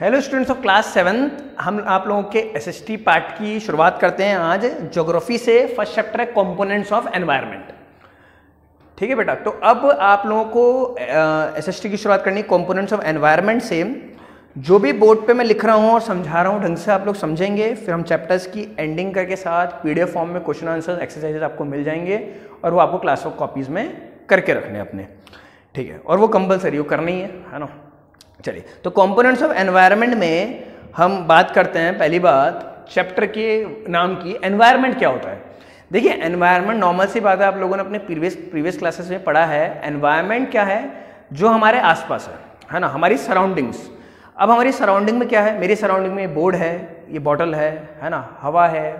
Hello students of class 7th, हम आप लोगों के एसएसटी पार्ट की शुरुआत करते हैं आज ज्योग्राफी से। फर्स्ट चैप्टर है कंपोनेंट्स ऑफ एनवायरनमेंट। ठीक है बेटा, तो अब आप लोगों को एसएसटी की शुरुआत करनी है कंपोनेंट्स ऑफ एनवायरनमेंट से। जो भी बोर्ड पे मैं लिख रहा हूँ और समझा रहा हूँ ढंग से आप लोग समझेंगे, फिर हम चैप्टर्स की एंडिंग करके साथ पीडीएफ फॉर्म में क्वेश्चन आंसर एक्सरसाइजेज आपको मिल जाएंगे और वो आपको क्लास वर्क कॉपीज़ में करके रखने अपने। ठीक है, और वो कंपलसरी वो करनी है ना। चलिए, तो कंपोनेंट्स ऑफ एनवायरनमेंट में हम बात करते हैं। पहली बात चैप्टर के नाम की, एनवायरनमेंट क्या होता है। देखिए, एनवायरनमेंट नॉर्मल सी बात है, आप लोगों ने अपने प्रीवियस क्लासेस में पढ़ा है। एनवायरनमेंट क्या है? जो हमारे आसपास है ना, हमारी सराउंडिंग्स। अब हमारी सराउंडिंग में क्या है? मेरी सराउंडिंग में बोर्ड है, ये बॉटल है ना, हवा है,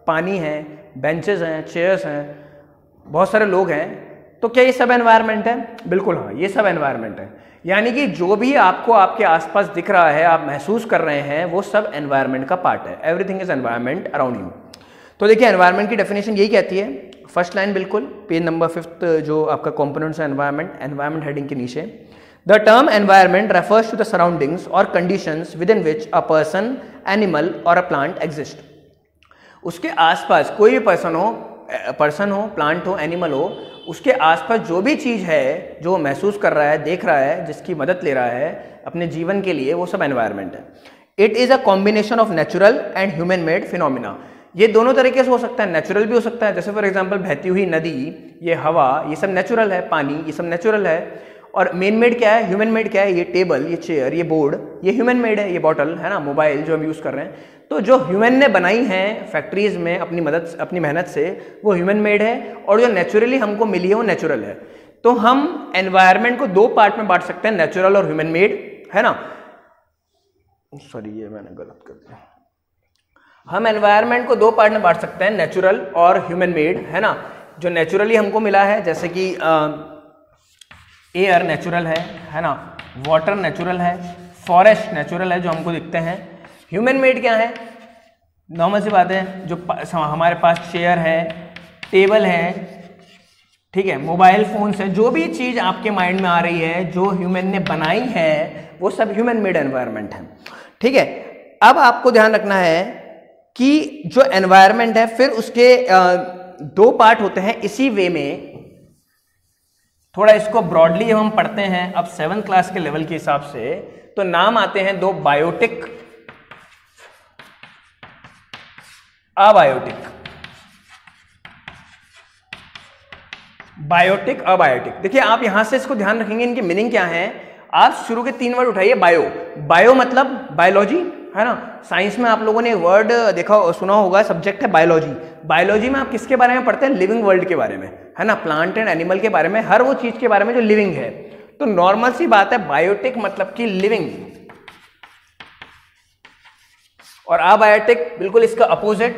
पानी है, बेंचेस हैं, चेयर्स हैं, बहुत सारे लोग हैं। तो क्या ये सब एनवायरनमेंट है? बिल्कुल हाँ, ये सब एनवायरनमेंट है। यानी कि जो भी आपको आपके आसपास दिख रहा है, आप महसूस कर रहे हैं, वो सब एनवायरनमेंट का पार्ट है। Everything is environment around you. तो देखिए, एनवायरनमेंट की डेफिनेशन यही कहती है, फर्स्ट लाइन बिल्कुल पेज नंबर 5 जो आपका कंपोनेंट्स एनवायरनमेंट, एनवायरनमेंट हेडिंग के नीचे, the term environment refers to the surroundings और conditions within which a person, animal और अ प्लांट एग्जिस्ट। उसके आसपास कोई भी पर्सन हो, प्लांट हो, एनिमल हो, उसके आसपास जो भी चीज़ है जो महसूस कर रहा है, देख रहा है, जिसकी मदद ले रहा है अपने जीवन के लिए, वो सब एनवायरनमेंट है। It is a combination of natural and human made phenomena. ये दोनों तरीके से हो सकता है, नेचुरल भी हो सकता है, जैसे फॉर एग्जांपल बहती हुई नदी, ये हवा, ये सब नेचुरल है, पानी, ये सब नेचुरल है। और मेन मेड क्या है? ह्यूमन मेड क्या है? ये टेबल, ये चेयर, ये बोर्ड, ये ह्यूमन मेड है। ये बॉटल है ना, मोबाइल जो हम यूज़ कर रहे हैं, तो जो ह्यूमन ने बनाई है फैक्ट्रीज में अपनी मेहनत से, वो ह्यूमन मेड है। और जो नेचुरली हमको मिली है वो नेचुरल है। तो हम एनवायरनमेंट को दो पार्ट में बांट सकते हैं, नेचुरल और ह्यूमन मेड, है ना। सॉरी, ये मैंने गलत कर दिया। हम एनवायरनमेंट को दो पार्ट में बांट सकते हैं, नेचुरल और ह्यूमन मेड, है ना। जो नेचुरली हमको मिला है, जैसे कि एयर नेचुरल है ना, वाटर नेचुरल है, फॉरेस्ट नेचुरल है जो हमको दिखते हैं। ह्यूमन मेड क्या है? नॉर्मल सी बात है, जो हमारे पास चेयर है, टेबल है, ठीक है, मोबाइल फोन है, जो भी चीज़ आपके माइंड में आ रही है जो ह्यूमन ने बनाई है, वो सब ह्यूमन मेड एनवायरनमेंट है। ठीक है, अब आपको ध्यान रखना है कि जो एनवायरनमेंट है, फिर उसके दो पार्ट होते हैं इसी वे में। थोड़ा इसको ब्रॉडली हम पढ़ते हैं अब 7th क्लास के लेवल के हिसाब से, तो नाम आते हैं दो, बायोटिक, अबायोटिक। Biotic, abiotic. देखिए, आप यहां से इसको ध्यान रखेंगे, इनकी मीनिंग क्या है। आप शुरू के 3 वर्ड उठाइए। बायो मतलब बायोलॉजी, है ना। साइंस में आप लोगों ने वर्ड सुना होगा, सब्जेक्ट है बायोलॉजी। बायोलॉजी में आप किसके बारे में पढ़ते हैं? लिविंग वर्ल्ड के बारे में, है ना, प्लांट एंड एनिमल के बारे में, हर वो चीज के बारे में जो लिविंग है। तो नॉर्मल सी बात है, बायोटिक मतलब कि लिविंग, और अबायोटिक बिल्कुल इसका अपोजिट,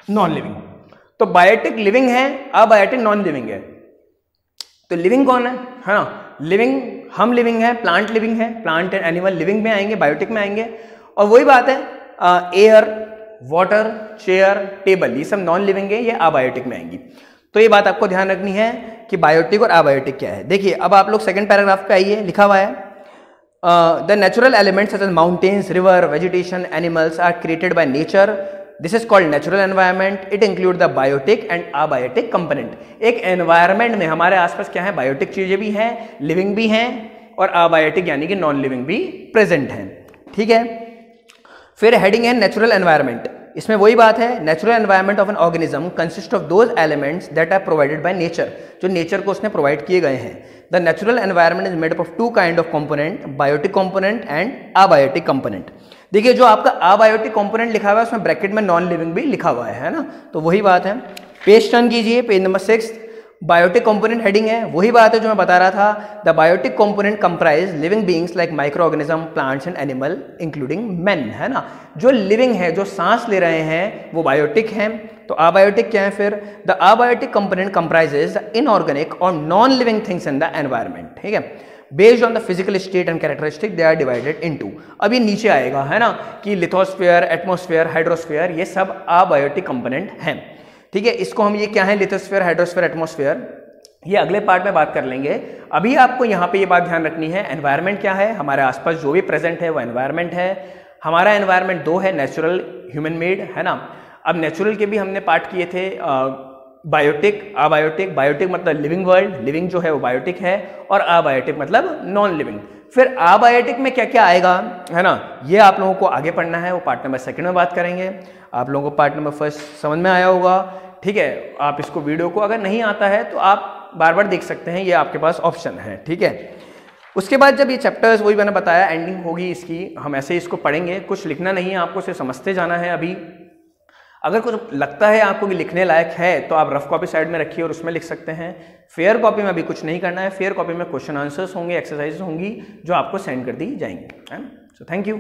नॉन लिविंग। तो बायोटिक लिविंग है, अबायोटिक नॉन लिविंग है। तो लिविंग कौन है ना। लिविंग हम लिविंग है, प्लांट लिविंग है, प्लांट एंड एनिमल लिविंग में आएंगे, बायोटिक में आएंगे। और वही बात है, एयर, वाटर, चेयर, टेबल, ये सब नॉन लिविंग है, ये अबायोटिक में आएंगी। तो ये बात आपको ध्यान रखनी है कि बायोटिक और अबायोटिक क्या है। देखिए, अब आप लोग सेकंड पैराग्राफ पे आइए, लिखा हुआ है, the natural elements such as mountains, river, vegetation, animals are created by nature. This is called natural environment. It include the biotic and abiotic component. एक एनवायरनमेंट में हमारे आसपास क्या है? बायोटिक चीजें भी हैं, लिविंग भी हैं, और अबायोटिक यानी कि नॉन लिविंग भी प्रेजेंट हैं। ठीक है, फिर हेडिंग है नेचुरल एनवायरनमेंट। इसमें वही बात है, natural environment of an organism consist of those elements that are provided by nature, जो नेचर को उसने प्रोवाइड किए गए हैं। The natural environment is made up of 2 kind of component, biotic component and abiotic component. देखिए, जो आपका abiotic component लिखा हुआ है, उसमें ब्रैकेट में नॉन लिविंग भी लिखा हुआ है ना। तो वही बात है, पेज टर्न कीजिए, page number 6, biotic component heading है। वही बात है जो मैं बता रहा था, the biotic component comprise living beings like microorganism, plants and animal including man, है ना। जो लिविंग है, जो सांस ले रहे हैं, वो बायोटिक हैं। तो अबायोटिक क्या है फिर? The abiotic component comprises the inorganic और non living things in the environment. ठीक है, based on the physical state and characteristic they are divided into. अब ये नीचे आएगा, है ना, कि लिथोस्फीयर, एटमॉस्फेयर, हाइड्रोस्फीयर, ये सब अबायोटिक कंपोनेंट हैं। ठीक है, इसको हम ये क्या है, लिथोस्फीयर, हाइड्रोस्फीयर, एटमॉस्फेयर, ये अगले पार्ट में बात कर लेंगे। अभी आपको यहाँ पे ये बात ध्यान रखनी है, एनवायरनमेंट क्या है, हमारे आसपास जो भी प्रेजेंट है वो एनवायरनमेंट है। हमारा एनवायरनमेंट दो है, नेचुरल, ह्यूमन मेड, है ना। अब नेचुरल के भी हमने पार्ट किए थे, बायोटिक, अबायोटिक। बायोटिक मतलब लिविंग वर्ल्ड, लिविंग जो है वो बायोटिक है, और अबायोटिक मतलब नॉन लिविंग। फिर अबायोटिक में क्या क्या आएगा, है ना, ये आप लोगों को आगे पढ़ना है, वो पार्ट नंबर 2 में बात करेंगे। आप लोगों को पार्ट नंबर 1 समझ में आया होगा, ठीक है। आप इसको वीडियो को अगर नहीं आता है तो आप बार बार देख सकते हैं, ये आपके पास ऑप्शन है, ठीक है। उसके बाद जब ये चैप्टर्स, वही मैंने बताया, एंडिंग होगी इसकी, हम ऐसे इसको पढ़ेंगे, कुछ लिखना नहीं है आपको, सिर्फ समझते जाना है। अभी अगर कुछ लगता है आपको कि लिखने लायक है तो आप रफ कॉपी साइड में रखिए और उसमें लिख सकते हैं। फेयर कॉपी में अभी कुछ नहीं करना है, फेयर कॉपी में क्वेश्चन आंसर्स होंगे, एक्सरसाइज होंगी जो आपको सेंड कर दी जाएंगी, है ना। So thank you.